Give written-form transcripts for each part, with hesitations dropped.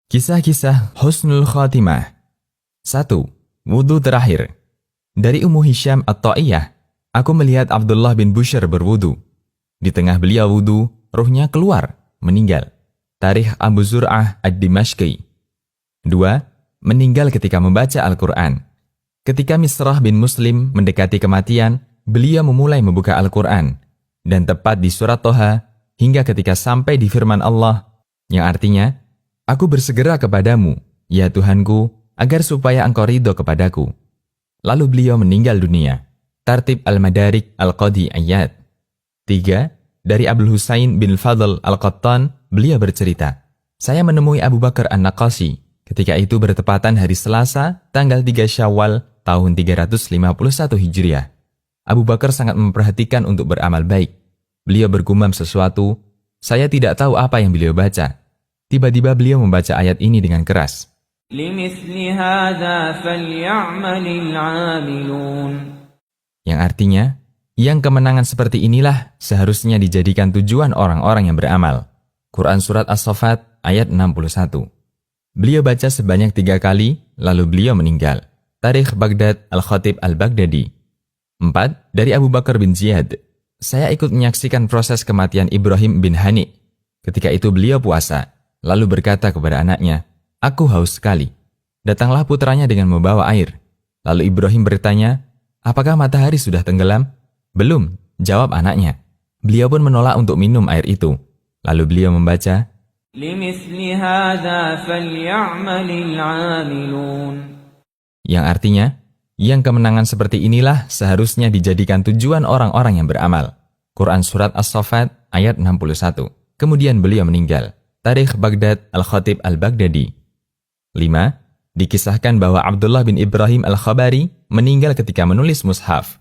Kisah-kisah Husnul Khatimah. 1. Wudhu terakhir. Dari Ummu Hisham At-Ta'iyah, aku melihat Abdullah bin Bushr berwudhu. Di tengah beliau wudhu, ruhnya keluar, meninggal. Tarikh Abu Zur'ah Ad-Dimashqi. 2. Meninggal ketika membaca Al-Quran. Ketika Misrah bin Muslim mendekati kematian, beliau memulai membuka Al-Quran. Dan tepat di surat Toha, hingga ketika sampai di firman Allah, yang artinya, Aku bersegera kepadamu, ya Tuhanku, agar supaya engkau ridho kepadaku. Lalu beliau meninggal dunia. Tartib Al-Madarik Al-Qadi Ayat. 3. Dari Abdul Husain bin Fadl Al-Qattan, beliau bercerita, saya menemui Abu Bakar An-Naqashi, ketika itu bertepatan hari Selasa, tanggal 3 Syawal, tahun 351 Hijriah. Abu Bakar sangat memperhatikan untuk beramal baik. Beliau bergumam sesuatu, saya tidak tahu apa yang beliau baca. Tiba-tiba beliau membaca ayat ini dengan keras. Yang artinya, yang kemenangan seperti inilah seharusnya dijadikan tujuan orang-orang yang beramal. Quran Surat As-Saffat ayat 61. Beliau baca sebanyak 3 kali, lalu beliau meninggal. Tarikh Baghdad Al-Khatib Al-Baghdadi. 4. Dari Abu Bakar bin Ziyad. Saya ikut menyaksikan proses kematian Ibrahim bin Hani. Ketika itu beliau puasa. Lalu berkata kepada anaknya, aku haus sekali. Datanglah putranya dengan membawa air. Lalu Ibrahim bertanya, apakah matahari sudah tenggelam? Belum, jawab anaknya. Beliau pun menolak untuk minum air itu. Lalu beliau membaca, yang artinya, yang kemenangan seperti inilah seharusnya dijadikan tujuan orang-orang yang beramal. Quran Surat As-Saffat ayat 61. Kemudian beliau meninggal. Tarikh Baghdad Al-Khatib Al-Baghdadi. 5. Dikisahkan bahwa Abdullah bin Ibrahim Al-Khabari meninggal ketika menulis mushaf.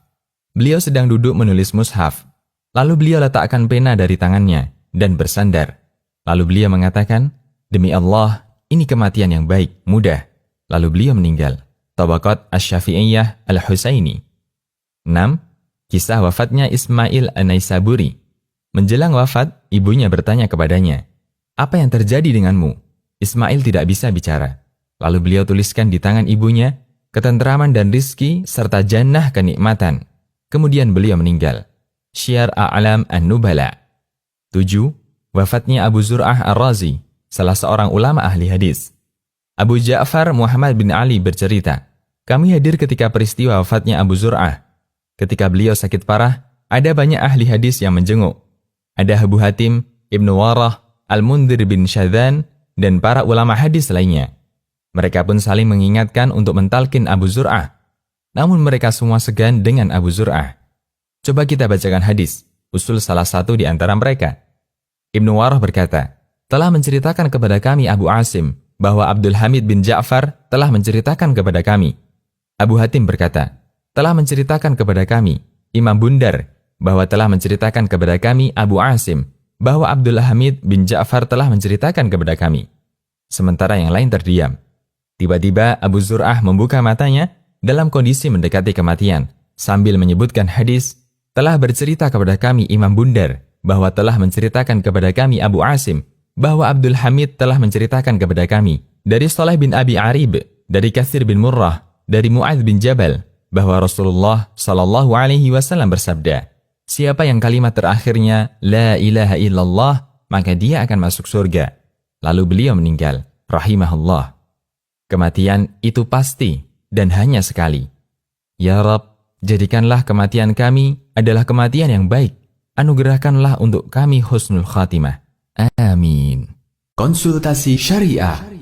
Beliau sedang duduk menulis mushaf. Lalu beliau letakkan pena dari tangannya dan bersandar. Lalu beliau mengatakan, demi Allah, ini kematian yang baik, mudah. Lalu beliau meninggal. Tabaqat Asy-Syafi'iyah Al-Husaini. 6. Kisah wafatnya Ismail An-Naisaburi. Menjelang wafat, ibunya bertanya kepadanya, apa yang terjadi denganmu? Ismail tidak bisa bicara. Lalu beliau tuliskan di tangan ibunya, ketenteraman dan rizki serta jannah kenikmatan. Kemudian beliau meninggal. Syiar A'lam An-Nubala. 7. Wafatnya Abu Zur'ah Ar-Razi, salah seorang ulama ahli hadis. Abu Ja'far Muhammad bin Ali bercerita, kami hadir ketika peristiwa wafatnya Abu Zur'ah. Ketika beliau sakit parah, ada banyak ahli hadis yang menjenguk. Ada Abu Hatim, Ibnu Warah, Al-Mundhir bin Syadhan, dan para ulama hadis lainnya. Mereka pun saling mengingatkan untuk mentalkin Abu Zur'ah. Namun mereka semua segan dengan Abu Zur'ah. Coba kita bacakan hadis, usul salah satu di antara mereka. Ibnu Warah berkata, telah menceritakan kepada kami Abu Asim, bahwa Abdul Hamid bin Ja'far telah menceritakan kepada kami. Abu Hatim berkata, telah menceritakan kepada kami Imam Bundar, bahwa telah menceritakan kepada kami Abu Asim, bahwa Abdul Hamid bin Ja'far telah menceritakan kepada kami. Sementara yang lain terdiam. Tiba-tiba Abu Zur'ah membuka matanya dalam kondisi mendekati kematian, sambil menyebutkan hadis, telah bercerita kepada kami Imam Bundar, bahwa telah menceritakan kepada kami Abu Asim, bahwa Abdul Hamid telah menceritakan kepada kami, dari Saleh bin Abi Arib, dari Katsir bin Murrah, dari Mu'adz bin Jabal, bahwa Rasulullah SAW bersabda, siapa yang kalimat terakhirnya La ilaha illallah, maka dia akan masuk surga. Lalu beliau meninggal, rahimahullah. Kematian itu pasti dan hanya sekali. Ya Rabb, jadikanlah kematian kami adalah kematian yang baik. Anugerahkanlah untuk kami husnul khatimah. Amin. Konsultasi Syariah.